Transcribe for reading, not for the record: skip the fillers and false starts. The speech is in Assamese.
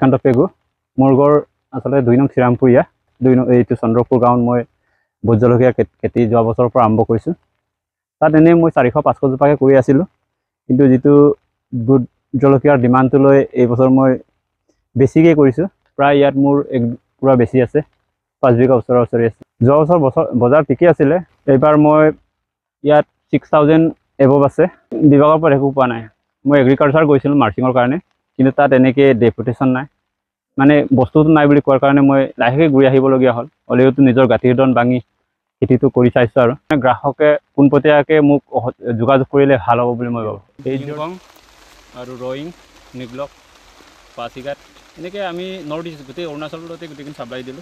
শ্ৰীকান্ত পেগু মোৰ ঘৰ আচলতে 2 নং শ্ৰীৰামপুৰীয়া 2 নং এইটো চন্দ্ৰপুৰ গাঁৱত মই ভোট জলকীয়া খেতি যোৱা বছৰৰ পৰা আৰম্ভ কৰিছোঁ তাত এনেই মই 400-500 জোপাকে কৰি আছিলোঁ কিন্তু যেটো ভোট জলকীয়াৰ ডিমাণ্ডটো লৈ এই বছৰ মই বেছিকৈ কৰিছোঁ প্ৰায় ইয়াত মোৰ পুৰা বেছি আছে 5 বিঘা ওচৰা ওচৰি আছে যোৱা বছৰ বজাৰ ঠিকই আছিল এইবাৰ মই ইয়াত 6000 এবভ আছে বিভাগৰ পৰা একো পোৱা নাই মই এগ্ৰিকালচাৰ গৈছিলোঁ মাৰ্চিঙৰ কাৰণে কিন্তু তাত এনেকৈ ডেপুটেশ্যন নাই মানে বস্তুটো নাই বুলি কোৱাৰ কাৰণে মই লাহেকৈ ঘূৰি আহিবলগীয়া হ'ল হ'লেওতো নিজৰ গাঁঠিৰদন ভাঙি খেতিটো কৰি চাইছোঁ আৰু গ্ৰাহকে পোনপটীয়াকৈ মোক যোগাযোগ কৰিলে ভাল হ'ব বুলি মই ভাবোঁ এই জুং আৰু ৰয়িং নিগলক পাছিঘাট এনেকৈ আমি নৰ্থ ইষ্ট গোটেই অৰুণাচলতে গোটেইখিনি চাপ্লাই দিলোঁ